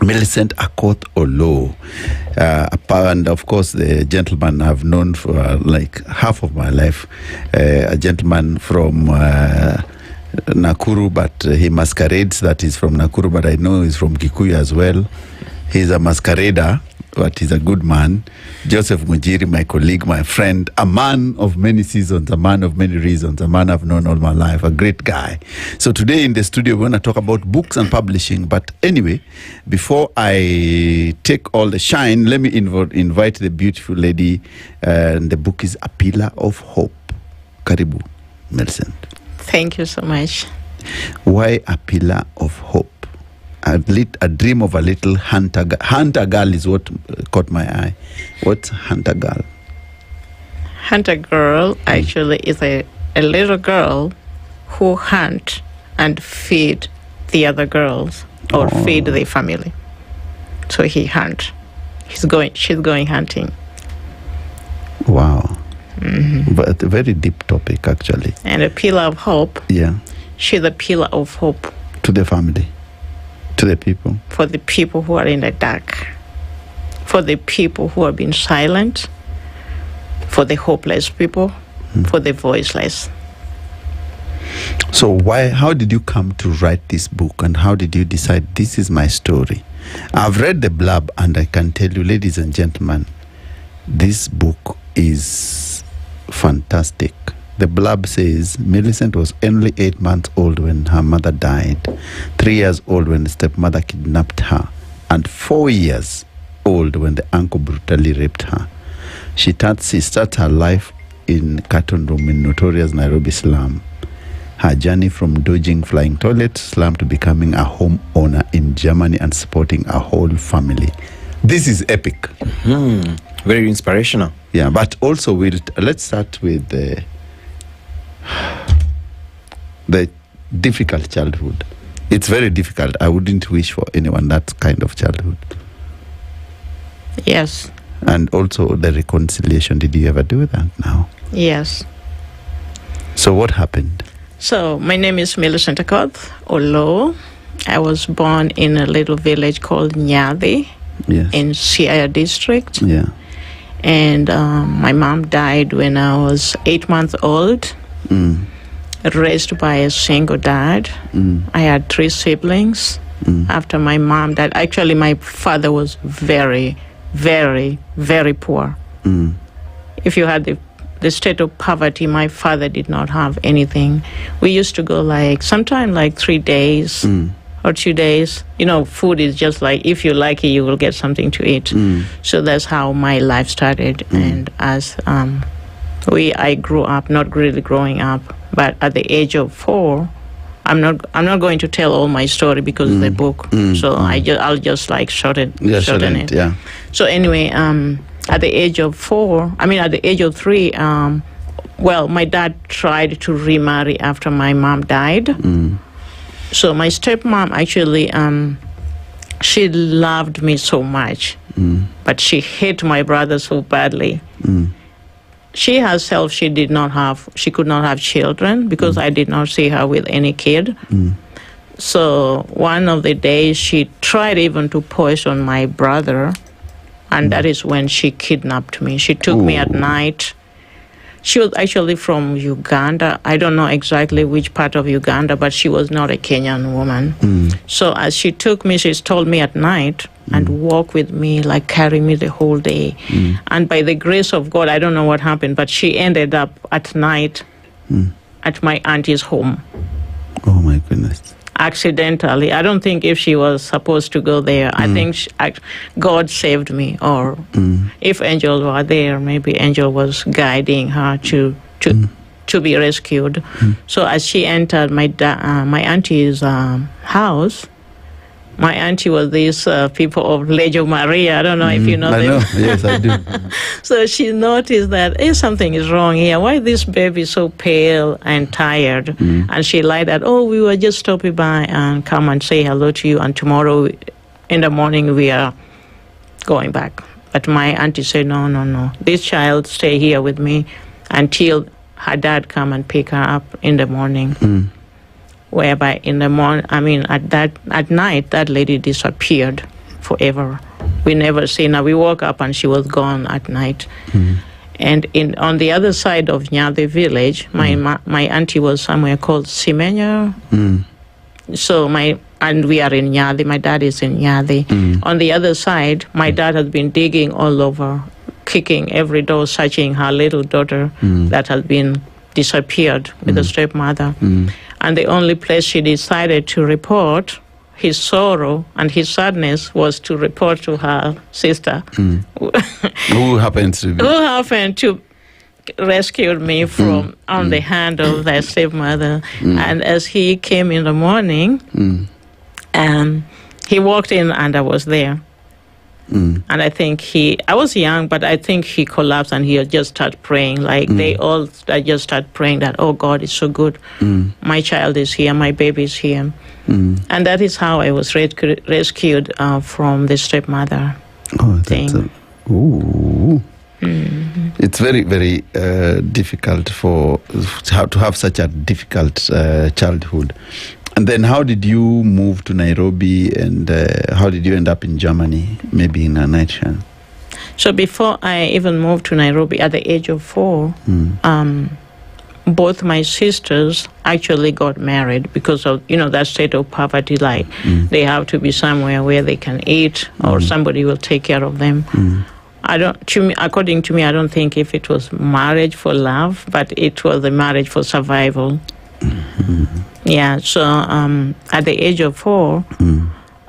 Millicent Akoth Olo. And of course, the gentleman I've known for like half of my life, a gentleman from Nakuru, but he masquerades that he's from Nakuru, but I know he's from Kikuyu as well. He's a masquerader, but he's a good man. Joseph Mujiri, my colleague, my friend, a man of many seasons, a man of many reasons, a man I've known all my life, a great guy. So today in the studio, we're going to talk about books and publishing. But anyway, before I take all the shine, let me invite the beautiful lady. The book is A Pillar of Hope. Karibu, Millicent. Thank you so much. Why A Pillar of Hope? A dream of a little hunter girl. Hunter girl is what caught my eye. What's hunter girl? Hunter girl actually is a little girl who hunt and feed the other girls or feed the family. So he hunt. She's going hunting. Wow. Mm-hmm. But a very deep topic actually. And a pillar of hope. Yeah. She's a pillar of hope. To the family. To the people. For the people who are in the dark. For the people who have been silent. For the hopeless people. For the voiceless. So how did you come to write this book, and how did you decide this is my story? I've read the blurb, and I can tell you, ladies and gentlemen, this book is fantastic. The blurb says Millicent was only 8 months old when her mother died, 3 years old when the stepmother kidnapped her, and 4 years old when the uncle brutally raped her. She starts her life in carton room in notorious Nairobi slum. Her journey from dodging flying toilet slum to becoming a homeowner in Germany and supporting a whole family. This is epic. Very inspirational. Yeah, but also let's start with the difficult childhood. It's very difficult. I wouldn't wish for anyone that kind of childhood. Yes. And also the reconciliation. Did you ever do that now? Yes. So what happened? So my name is Millicent Akoth Olo. I was born in a little village called Nyadi in Siaya district. Yeah. And my mom died when I was 8 months old. Raised by a single dad. I had 3 siblings. After my mom died, actually my father was very, very, very poor. If you had the state of poverty, my father did not have anything. We used to go sometime 3 days or 2 days. You know, food is just if you're lucky, you will get something to eat. So that's how my life started. And as I grew up, not really growing up, but at the age of 4, I'm not going to tell all my story because of the book. So I'll just shorten it. Yeah. So anyway, at the age of 3, my dad tried to remarry after my mom died. So my stepmom actually, she loved me so much, but she hated my brother so badly. She herself, she could not have children because I did not see her with any kid. So one of the days she tried even to poison my brother, and that is when she kidnapped me. She took me at night. She was actually from Uganda. I don't know exactly which part of Uganda, but she was not a Kenyan woman. So as she took me, she told me at night and walk with me, carry me the whole day. And by the grace of God, I don't know what happened, but she ended up at night at my auntie's home. Oh my goodness. Accidentally. I don't think if she was supposed to go there. I think God saved me, or if angels were there, maybe angel was guiding her to be rescued. So as she entered my auntie's house, my auntie was these people of Legio Maria. I don't know if you know them. I know. Yes, I do. So she noticed that something is wrong here. Why this baby so pale and tired? And she lied that, we were just stopping by and come and say hello to you. And tomorrow in the morning we are going back. But my auntie said, no. This child stay here with me until her dad come and pick her up in the morning. Whereby in the morning, at night, that lady disappeared. forever. We never seen her. We woke up and she was gone at night. And on the other side of Nyade village, my auntie was somewhere called Simenya. So and we are in Nyade. My dad is in Nyade. On the other side, my dad has been digging all over, kicking every door, searching her little daughter that has been disappeared with the stepmother. And the only place she decided to report his sorrow and his sadness was to report to her sister, Who happens to rescue me from on the hand of their stepmother. And as he came in the morning, he walked in and I was there. And I think I was young, but I think he collapsed and he just started praying. Like they all just started praying that, oh, God is so good. My child is here, my baby is here. And that is how I was rescued from the stepmother thing. It's very, very difficult to have such a difficult childhood. And then how did you move to Nairobi, and how did you end up in Germany, maybe in a nutshell? So before I even moved to Nairobi at the age of 4, both my sisters actually got married because of, that state of poverty, like they have to be somewhere where they can eat or somebody will take care of them. According to me, I don't think if it was marriage for love, but it was a marriage for survival. Yeah, so at the age of 4,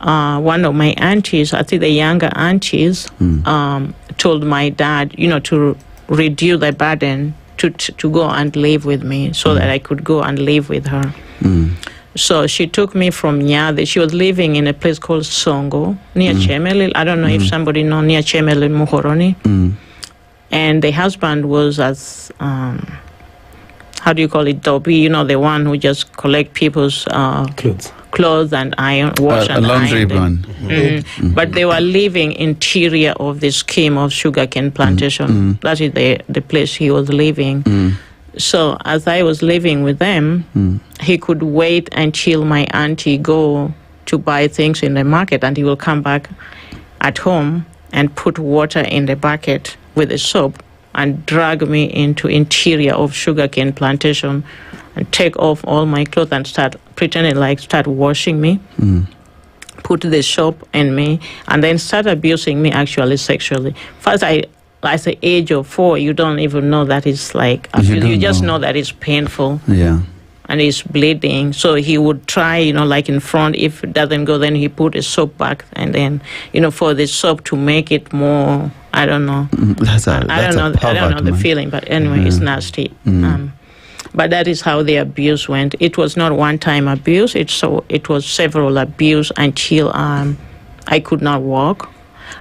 one of my aunties, I think the younger aunties, told my dad, to reduce the burden to go and live with me so that I could go and live with her. So she took me from Nyade. She was living in a place called Songo, near Chemelil. I don't know if somebody knows near Chemelil, Muhoroni. And the husband was as... how do you call it, Dobby? The one who just collect people's clothes and wash and laundry iron. But they were living interior of the scheme of sugarcane plantation. That is the place he was living. So as I was living with them, he could wait until my auntie go to buy things in the market, and he will come back at home and put water in the bucket with a soap and drag me into interior of sugarcane plantation and take off all my clothes and start washing me, put the soap in me, and then start abusing me actually sexually. First, at the age of 4, you don't even know that it's like abuse. You just know that it's painful. Yeah. And it's bleeding. So he would try, like in front. If it doesn't go, then he put a soap back, and then, for the soap to make it more, I don't know. I don't know the feeling, but anyway, it's nasty. But that is how the abuse went. It was not one-time abuse. It was several abuse until I could not walk.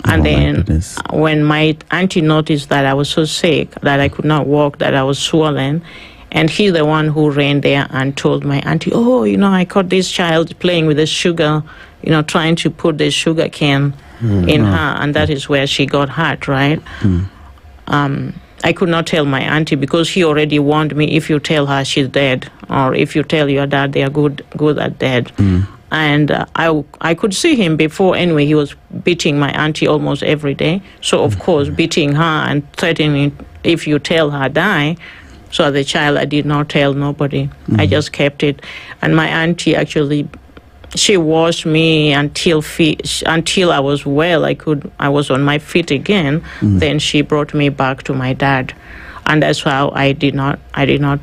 And then when my auntie noticed that I was so sick, that I could not walk, that I was swollen, and he's the one who ran there and told my auntie, oh, I caught this child playing with the sugar, trying to put the sugar cane in her, and that is where she got hurt, right? I could not tell my auntie because he already warned me, if you tell her, she's dead, or if you tell your dad, they are good at dead. And I could see him before. Anyway, he was beating my auntie almost every day. So, of course, beating her and threatening, if you tell her, die. So as a child, I did not tell nobody. I just kept it. And my auntie actually, she washed me until I was well. I was on my feet again. Then she brought me back to my dad. And that's how I did not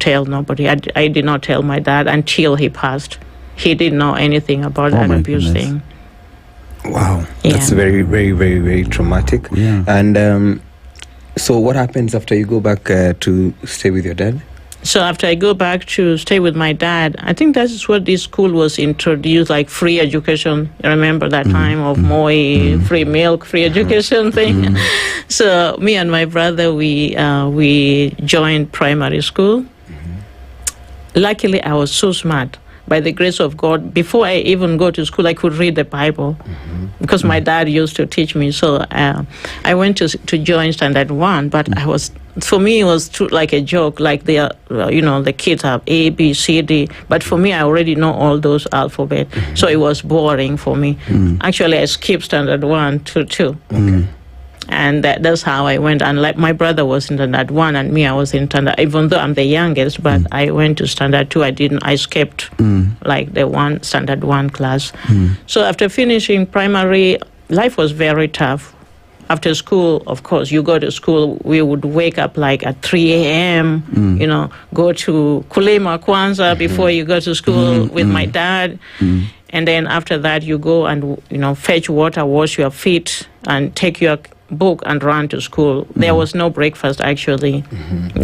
tell nobody. I did not tell my dad until he passed. He didn't know anything about that abuse thing. Wow. That's very, very, very, very traumatic. Yeah. And so what happens after you go back to stay with your dad? So after I go back to stay with my dad, I think that is what this school was introduced, like free education. I remember that time of Moi, free milk, free education thing. So me and my brother, we joined primary school. Luckily, I was so smart. By the grace of God, before I even go to school, I could read the Bible because my dad used to teach me. So I went to join Standard 1, but I was for me, it was like a joke, like the kids have A, B, C, D. But for me, I already know all those alphabet. So it was boring for me. Actually, I skipped standard 1 to 2. And that's how I went. And like my brother was in standard 1 and me, I was in standard, even though I'm the youngest, but I went to standard 2. I skipped like the standard 1 class. So after finishing primary, life was very tough. After school, of course, you go to school, we would wake up like at 3 a.m., go to Kulima Kwanzaa before you go to school with my dad. And then after that, you go and, fetch water, wash your feet, and take your book and run to school. There was no breakfast, actually.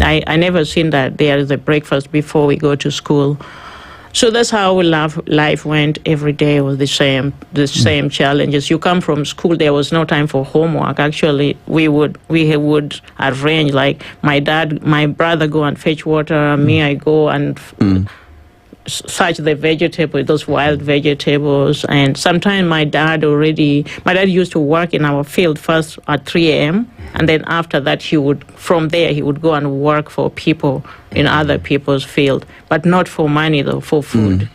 I never seen that there is a breakfast before we go to school. So that's how life went every day with the same challenges. You come from school, there was no time for homework. Actually, we would arrange, like my brother go and fetch water, me I go and search the vegetables, those wild vegetables. And sometimes my dad used to work in our field first at 3 a.m. and then after that he would go and work for people in other people's field, but not for money though, for food.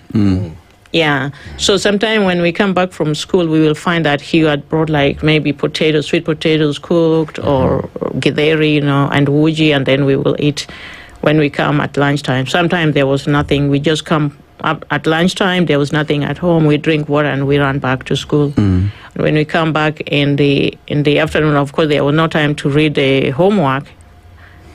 Yeah. So sometime when we come back from school, we will find that he had brought like maybe sweet potatoes cooked or githeri, and wuji, and then we will eat when we come at lunchtime. Sometimes there was nothing. We just come up at lunchtime. There was nothing at home. We drink water and we run back to school. When we come back in the afternoon, of course, there was no time to read the homework.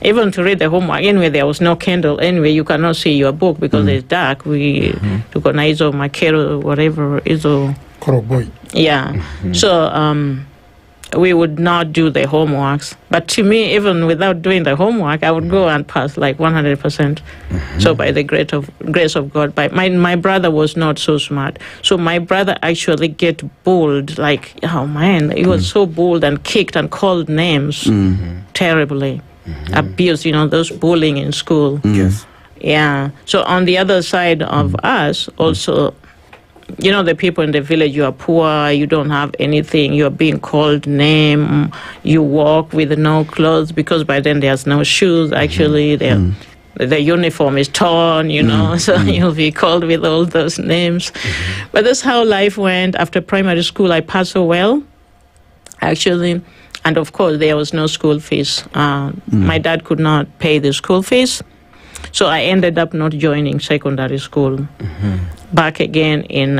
Even to read the homework, anyway, there was no candle. Anyway, you cannot see your book because it's dark. We took an iso, makero, whatever, iso. Koroboy. Yeah. So we would not do the homeworks. But to me, even without doing the homework, I would go and pass like 100%. So by the grace of God, my brother was not so smart. So my brother actually get bullied, like, oh man, he was so bullied and kicked and called names terribly. Abused, those bullying in school. Yes. Yeah. So on the other side of us, also, the people in the village, you are poor, you don't have anything, you are being called name, you walk with no clothes, because by then there's no shoes, actually. The uniform is torn, so you'll be called with all those names. But that's how life went. After primary school, I passed so well, actually. And of course, there was no school fees. My dad could not pay the school fees. So I ended up not joining secondary school. Back again in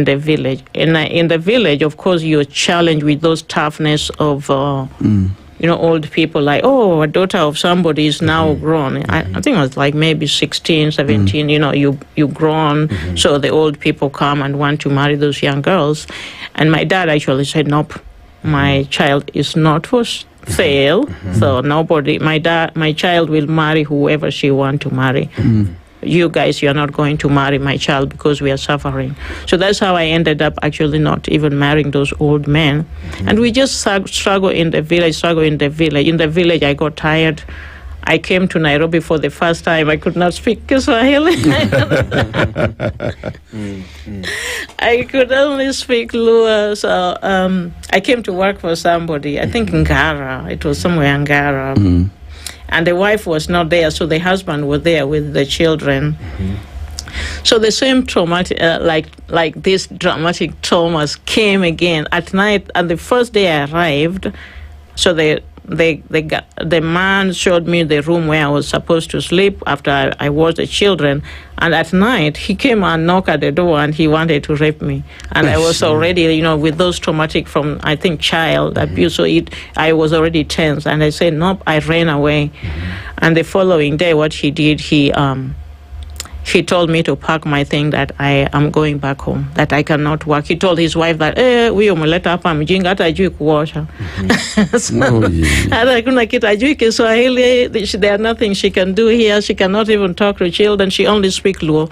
the village. In the village, of course, you're challenged with those toughness of, old people like, oh, a daughter of somebody is now grown. I think it was like maybe 16, 17, you grown. So the old people come and want to marry those young girls. And my dad actually said, nope. My child is not for sale, so my child will marry whoever she want to marry. You guys, you are not going to marry my child because we are suffering. So that's how I ended up actually not even marrying those old men. And we just struggle in the village. In the village, I got tired. I came to Nairobi for the first time. I could not speak Kiswahili. I could only speak Lua. So I came to work for somebody, I think in Ngara. It was somewhere in Ngara. And the wife was not there, so the husband was there with the children. So the same traumatic, like these dramatic traumas came again. At night, and the first day I arrived, so the man showed me the room where I was supposed to sleep after I watched the children. And at night, he came and knocked at the door and he wanted to rape me. And I was already, with those traumatic from, I think, child abuse. So I was already tense. And I said, nope, I ran away. And the following day, what he did, he told me to pack my thing, that I am going back home, that I cannot work. He told his wife that, huyo mleta hapa mjinga hata hajui kuosha. Hata kuna kitu hajui Kiswahili, there's nothing she can do here. She cannot even talk to children. She only speaks Luo.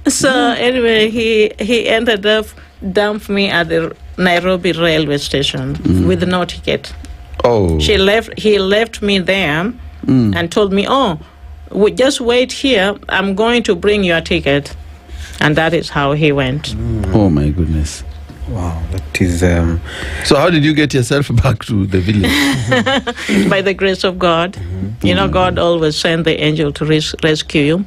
So anyway, he ended up dumping me at the Nairobi railway station with no ticket. Oh. He left me there. And told me, just wait here. I'm going to bring you a ticket. And that is how he went. Oh, my goodness. Wow, that is. So how did you get yourself back to the village? By the grace of God. You know, God always sent the angel to rescue you.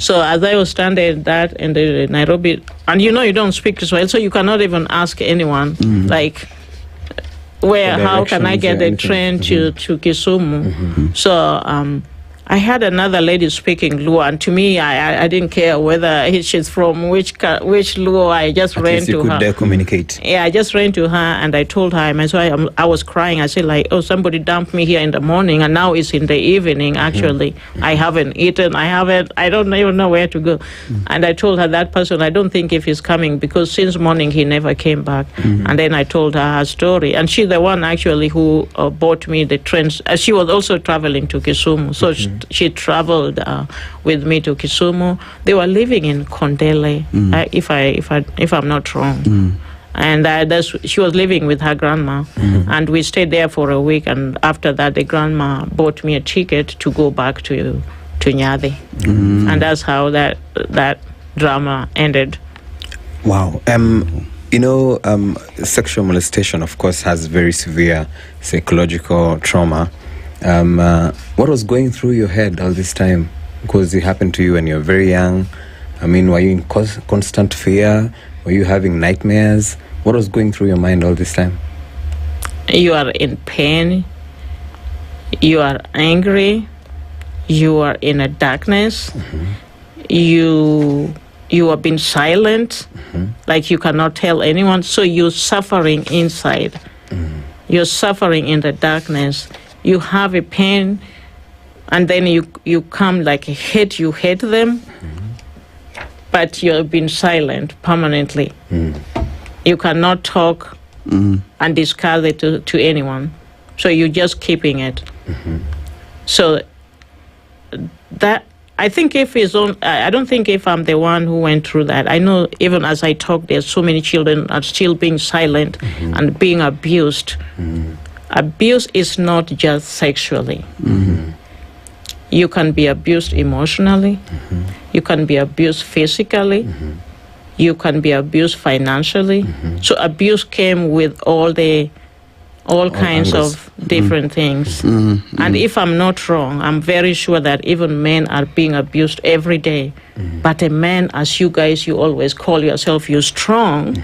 So as I was standing in the Nairobi, and you know you don't speak Kiswahili, so you cannot even ask anyone, like, how can I get a train to Kisumu? So I had another lady speaking Luo, and to me, I didn't care whether she's from which Luo. I just ran to her. Could communicate. Yeah, I just ran to her and I told her. So I was crying. I said, like, oh, somebody dumped me here in the morning, and now it's in the evening. Actually, I haven't eaten. I don't even know where to go. And I told her, that person, I don't think if he's coming, because since morning he never came back. And then I told her story, and she's the one actually who bought me the trains. She was also traveling to Kisumu, so she traveled with me to Kisumu. They were living in Kondele, if I'm not wrong. And she was living with her grandma, and we stayed there for a week. And after that, the grandma bought me a ticket to go back to Nyadi, and that's how that drama ended. Wow. Sexual molestation, of course, has very severe psychological trauma. What was going through your head all this time? Because it happened to you when you were very young. I mean, were you in constant fear? Were you having nightmares? What was going through your mind all this time? You are in pain. You are angry. You are in a darkness. You have been silent, like you cannot tell anyone. So you're suffering inside. You're suffering in the darkness. You have a pain, and then you come like a hate. You hate them, but you've been silent permanently. You cannot talk and discuss it to anyone. So you're just keeping it. So that, I think I don't think if I'm the one who went through that. I know even as I talk, there's so many children are still being silent and being abused. Abuse is not just sexually. You can be abused emotionally. You can be abused physically. You can be abused financially. So abuse came with all kinds of different things. And if I'm not wrong, I'm very sure that even men are being abused every day. But a man, as you guys, you always call yourself, you're strong.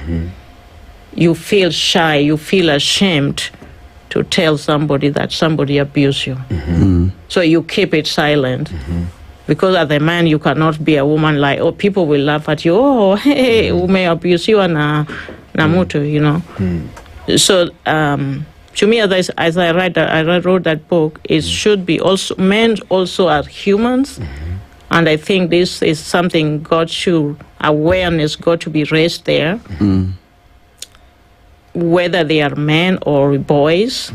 You feel shy. You feel ashamed to tell somebody that somebody abused you. So you keep it silent. Because as a man, you cannot be a woman like, oh, people will laugh at you. Oh, hey, who may abuse you and namuto, you know. So to me, as I wrote that book, it should be also, men also are humans. And I think this is something awareness got to be raised there. Whether they are men or boys.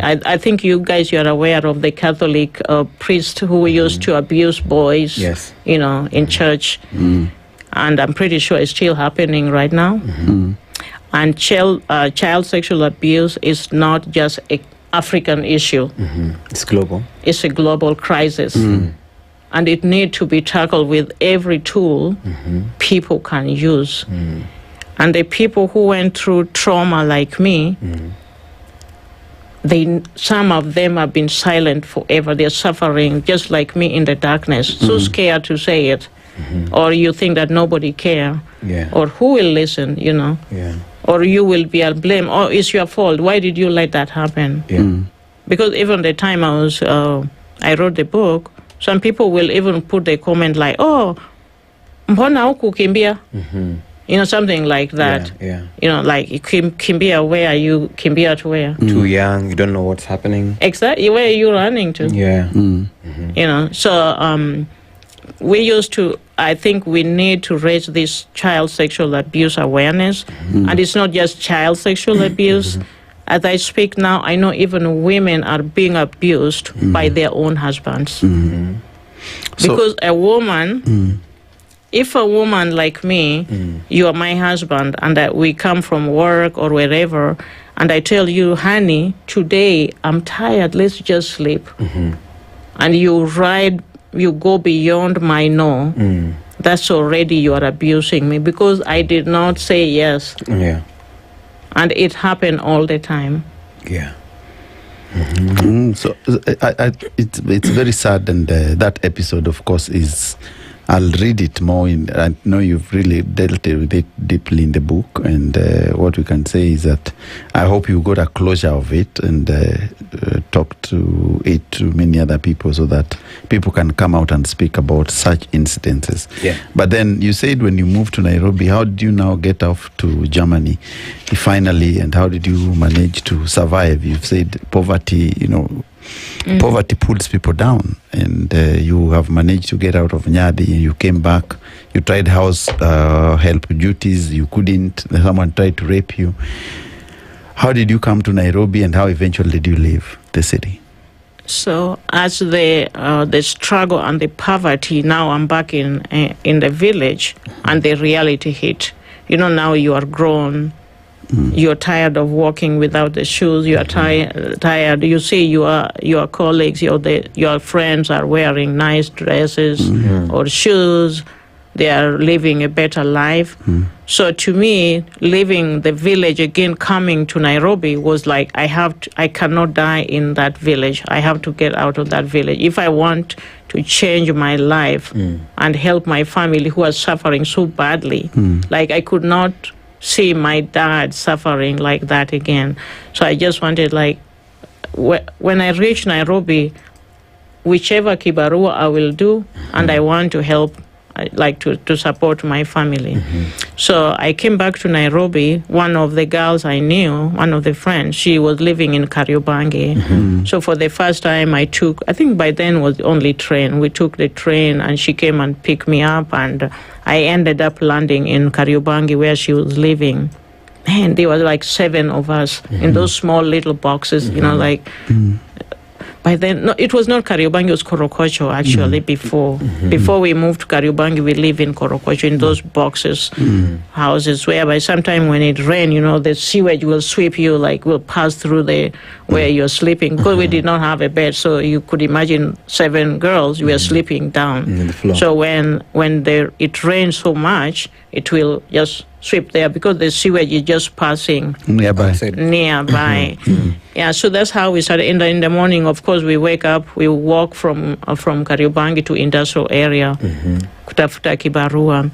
I think you guys, you are aware of the Catholic priest who used to abuse boys, in church. And I'm pretty sure it's still happening right now. And child sexual abuse is not just an African issue. It's global. It's a global crisis. And it needs to be tackled with every tool people can use. And the people who went through trauma like me, some of them have been silent forever. They're suffering just like me in the darkness, so scared to say it. Or you think that nobody care. Or who will listen, Or you will be blamed. Oh, it's your fault. Why did you let that happen? Because even the time I wrote the book, some people will even put the comment like, oh, mbona huku kimbia? Something like that. Like, Kimbia, where are you? Kimbia to where? Too young, you don't know what's happening. Exactly, where are you running to? So we used to, I think we need to raise this child sexual abuse awareness. And it's not just child sexual abuse. As I speak now, I know even women are being abused by their own husbands. Because a woman... If a woman like me, you are my husband, and we come from work or wherever, and I tell you, honey, today I'm tired, let's just sleep. And you go beyond my no, that's already you are abusing me because I did not say yes. And it happened all the time. Yeah. So it's very sad, and that episode, of course, is. I'll read it more. I know you've really dealt with it deeply in the book, and what we can say is that I hope you got a closure of it and talk to it to many other people so that people can come out and speak about such incidences. Yeah. But then you said when you moved to Nairobi, how did you now get off to Germany finally, and how did you manage to survive? You've said poverty, poverty pulls people down, and you have managed to get out of Nyadi. You came back, you tried house help duties, you couldn't, someone tried to rape you. How did you come to Nairobi, and how eventually did you leave the city? So as the struggle and the poverty, now I'm back in the village, and the reality hit. Now you are grown. You're tired of walking without the shoes. You are tired. You see your colleagues, your friends are wearing nice dresses or shoes. They are living a better life. So to me, leaving the village again, coming to Nairobi was like I cannot die in that village. I have to get out of that village if I want to change my life and help my family who are suffering so badly. Like I could not see my dad suffering like that again. So I just wanted, when I reach Nairobi, whichever kibarua I will do, and I want to help, to support my family. So I came back to Nairobi. One of the girls I knew, one of the friends, she was living in Kariobangi. So for the first time I think by then was only train. We took the train, and she came and picked me up, and I ended up landing in Kariobangi where she was living. Man, there were like 7 of us in those small little boxes, By then, no, it was not Kariobangi, it was Korokocho actually before. Before we moved to Kariobangi, we lived in Korokocho in those boxes, houses, whereby sometime when it rained, the sewage will sweep you, will pass through where you're sleeping. Because we did not have a bed, so you could imagine 7 girls, we were sleeping down. On the floor. So when it rains so much, it will just sweep there because the sewage is just passing Nearby. Yeah, so that's how we started. In the morning, of course, we wake up, we walk from Kariobangi to industrial area, kutafuta kibarua.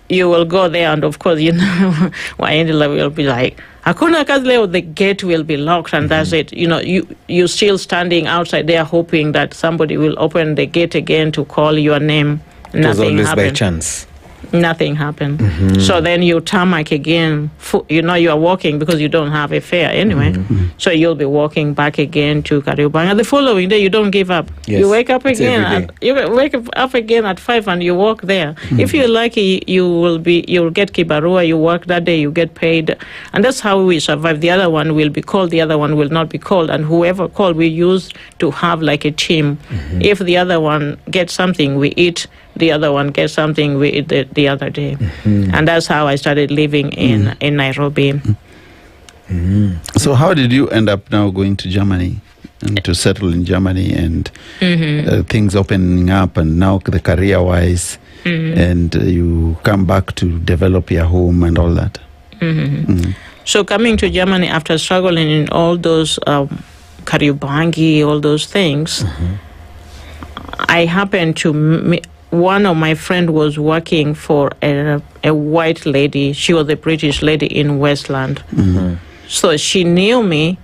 You will go there, and of course, Waendela will be like, hakuna kazi leo, the gate will be locked, and that's it. You're still standing outside there hoping that somebody will open the gate again to call your name. It was Nothing always happened. by chance. Nothing happened. So then you tarmac again. You are walking because you don't have a fare anyway. So you'll be walking back again to Kariobangi. And the following day, you don't give up. Yes, You wake up again. every day. You wake up again at 5 and you walk there. If you're lucky, you'll get kibarua. You work that day, you get paid, and that's how we survive. The other one will be called. The other one will not be called. And whoever called, we used to have like a team. If the other one gets something, we eat. The other one gets something, we eat the other day. And that's how I started living in Nairobi. So how did you end up now going to Germany and to settle in Germany, and things opening up, and now the career-wise, and you come back to develop your home and all that? So coming to Germany after struggling in all those Kariobangi, all those things, I happened to... One of my friends was working for a white lady. She was a British lady in Westland. So she knew me,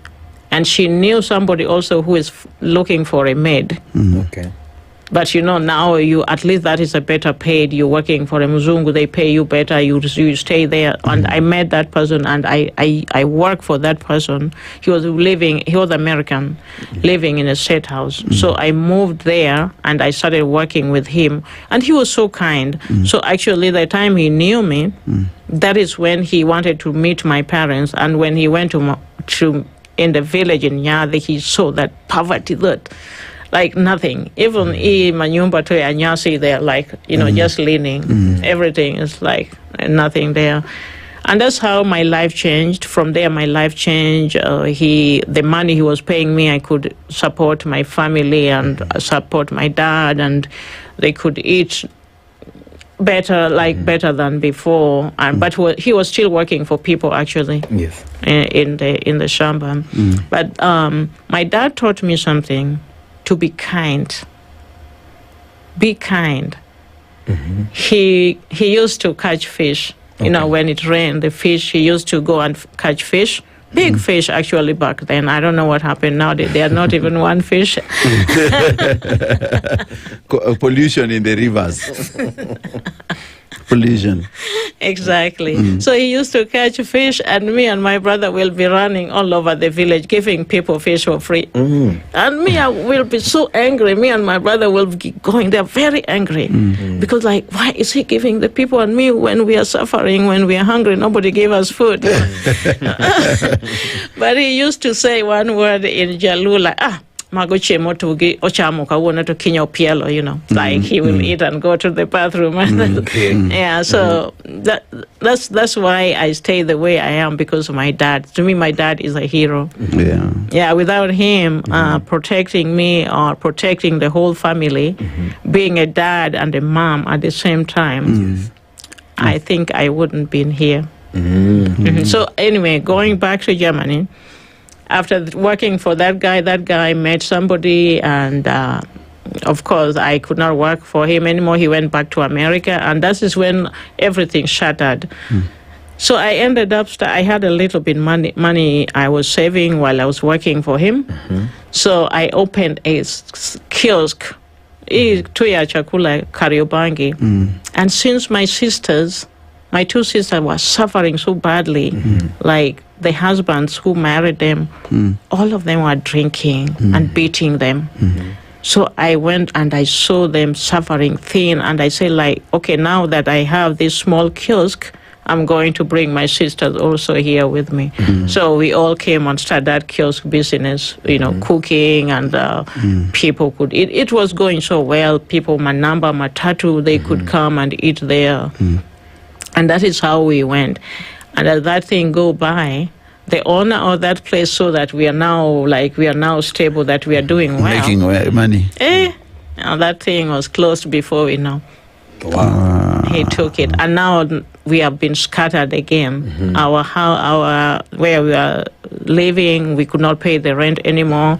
and she knew somebody also who is looking for a maid. Okay. But now at least that is a better paid. You're working for a Mzungu, they pay you better, you stay there. And I met that person, and I work for that person. He was American, living in a state house. So I moved there, and I started working with him. And he was so kind. So actually, the time he knew me, that is when he wanted to meet my parents. And when he went to in the village in Nyadi, he saw that poverty, that like nothing. Even manyumba to anyasi, they're like, just leaning. Everything is like nothing there. And that's how my life changed. From there, my life changed. The money he was paying me, I could support my family and support my dad, and they could eat better, better than before. And but he was still working for people actually. Yes. In the shamba. But my dad taught me something: to be kind. Be kind. He used to catch fish. You know, when it rained, the fish, he used to go and catch fish. Big fish, actually, back then. I don't know what happened now. They are not even one fish. Pollution in the rivers. Pollution. Exactly. So he used to catch fish, and me and my brother will be running all over the village, giving people fish for free. And me, I will be so angry. Me and my brother will be going there very angry. Because, why is he giving the people and me when we are suffering, when we are hungry, nobody gave us food? But he used to say one word in Jalu, you know, like he will eat and go to the bathroom. Yeah, so that's why I stay the way I am, because of my dad. To me, my dad is a hero. Yeah, without him protecting me or protecting the whole family, being a dad and a mom at the same time, I think I wouldn't been here. So anyway, going back to Germany, after working for that guy met somebody, and of course I could not work for him anymore. He went back to America, and that is when everything shattered. So I ended up, I had a little bit money I was saving while I was working for him. So I opened a kiosk, Tuya Chakula Kariobangi. And since my two sisters were suffering so badly, like the husbands who married them, all of them were drinking and beating them. So I went and I saw them suffering thin, and I said, okay, now that I have this small kiosk, I'm going to bring my sisters also here with me. So we all came and started that kiosk business, you know, cooking, and people could eat. It was going so well. People, Manamba, Matatu, they could come and eat there. And that is how we went. And as that thing go by, the owner of that place saw that we are now stable, that we are doing well. Making money. And that thing was closed before we know. Wow. He took it. And now we have been scattered again. Our where we are living, we could not pay the rent anymore.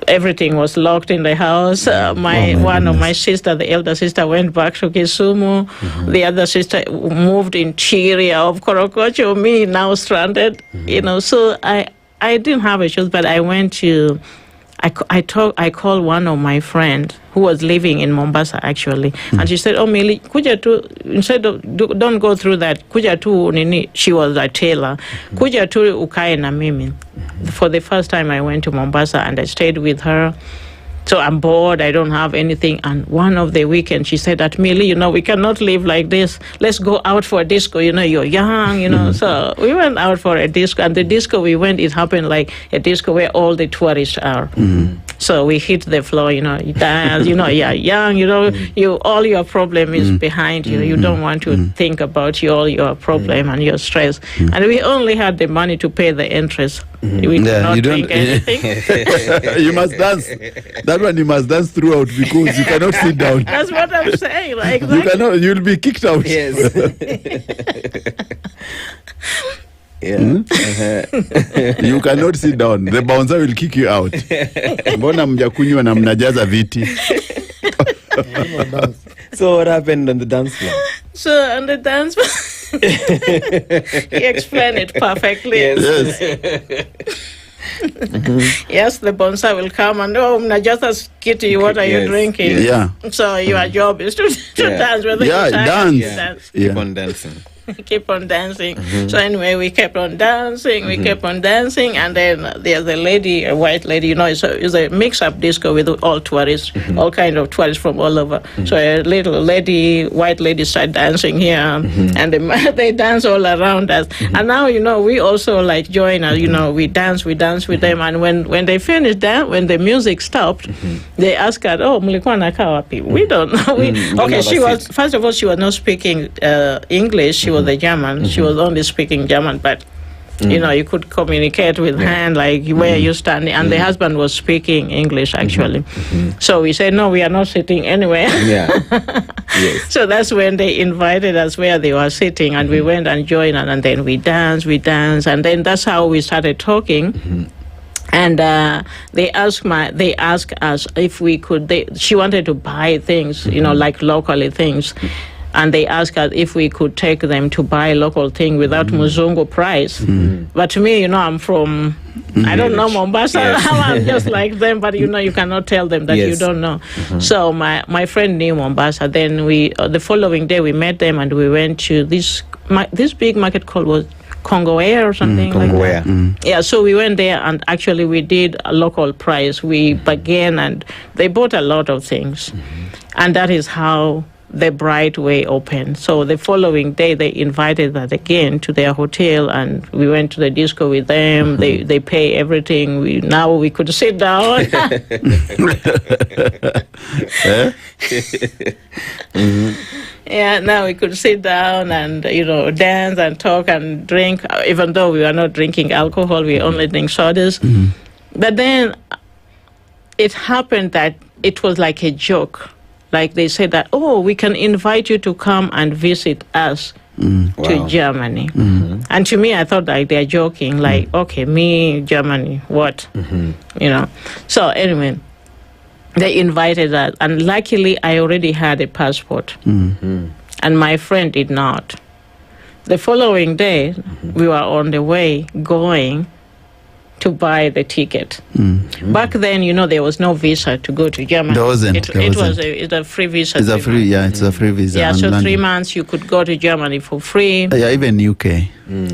Everything was locked in the house. One of my sister, the elder sister, went back to Kisumu. The other sister moved in Chiria of Korokocho. Me now stranded. You know, so I didn't have a choice, but I went to. I called one of my friends who was living in Mombasa actually, and she said, "Oh, Muli, kuja tu, instead of don't go through that. Kuja tu nini." She was a tailor. Kuja tu ukae na mimi. For the first time, I went to Mombasa and I stayed with her. So I'm bored, I don't have anything. And one of the weekends, she said that, Muli, you know, we cannot live like this. Let's go out for a disco. You know, you're young, you know. So we went out for a disco. And the disco we went, it happened like a disco where all the tourists are. So we hit the floor, you know, you dance, you know, you're young, you know, all your problem is behind you. You don't want to think about all your problem and your stress. And we only had the money to pay the interest. We could not drink anything. You must dance. That one you must dance throughout, because you cannot sit down. That's what I'm saying. Like you cannot. You'll be kicked out. Yes. You cannot sit down. The bouncer will kick you out. Mbona mjakunywa na mnajaza viti? So what happened on the dance floor? So on the dance floor, he explained it perfectly. Yes. Yes, the bouncer will come and, mnajaza kitty, what are you drinking? Yeah. So your job is to dance. Whether you dance. Keep on dancing. Keep on dancing. So anyway, we kept on dancing. We kept on dancing, and then there's a lady, a white lady. You know, it's a mix-up disco with all tourists, all kind of tourists from all over. So a little lady, white lady, started dancing here, and they dance all around us. And now, you know, we also like join us. You know, we dance with them. And when they finished that, when the music stopped, they asked her, "Oh, mlikuwa nakaa wapi?" We don't know. Okay, she was first of all, she was not speaking English. She was a German. She was only speaking German, but You know, you could communicate with hand, like where you standing. And the husband was speaking English, actually. So we said, no, we are not sitting anywhere. Yeah. Yes. So that's when they invited us where they were sitting, and we went and joined, and then we danced, and then that's how we started talking. And they asked us if we could. She wanted to buy things, you know, like locally things. And they asked us if we could take them to buy local thing without Muzungu price. But to me, you know, I'm from, I don't know Mombasa. Yes. I'm just like them, but you know, you cannot tell them that you don't know. So my friend knew Mombasa. Then the following day we met them and we went to this big market called Congo Air or something like that. Yeah, so we went there and actually we did a local price. We began and they bought a lot of things. And that is how the Bright Way opened. So the following day, they invited us again to their hotel, and we went to the disco with them. They pay everything. Now we could sit down. Yeah, now we could sit down and, you know, dance and talk and drink, even though we were not drinking alcohol, we only drink sodas. But then it happened that it was like a joke. Like they said that, oh, we can invite you to come and visit us to Germany. And to me, I thought like they're joking, like, okay, me, Germany, what? You know. So anyway, they invited us. And luckily, I already had a passport. And my friend did not. The following day, we were on the way going to buy the ticket. Back then, you know, there was no visa to go to Germany. There wasn't. It was a free visa. It's a free, it's a free visa. Yeah, so London. 3 months you could go to Germany for free. Yeah, even UK.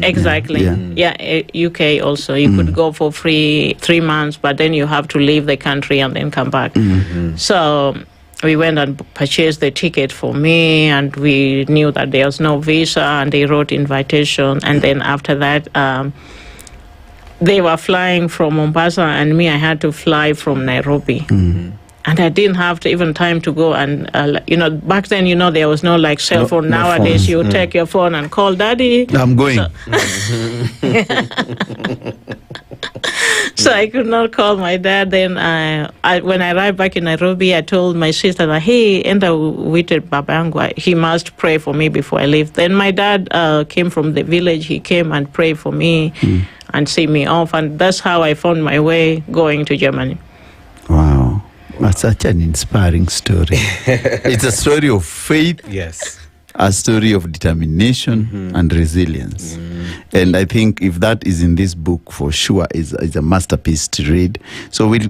Exactly. Yeah, UK also. You could go for free 3 months, but then you have to leave the country and then come back. So we went and purchased the ticket for me, and we knew that there was no visa, and they wrote invitation. And then after that, they were flying from Mombasa, and me, I had to fly from Nairobi. And I didn't have even time to go and, you know, back then, you know, there was no like cell phone. No Nowadays, phones. you take your phone and call daddy. I'm going. So I could not call my dad. Then when I arrived back in Nairobi, I told my sister that, hey, enda wite babangu. He must pray for me before I leave. Then my dad came from the village. He came and prayed for me and see me off. And that's how I found my way going to Germany. Wow. That's such an inspiring story. It's a story of faith. Yes. A story of determination and resilience. And I think if that is in this book, for sure, is a masterpiece to read. So we'll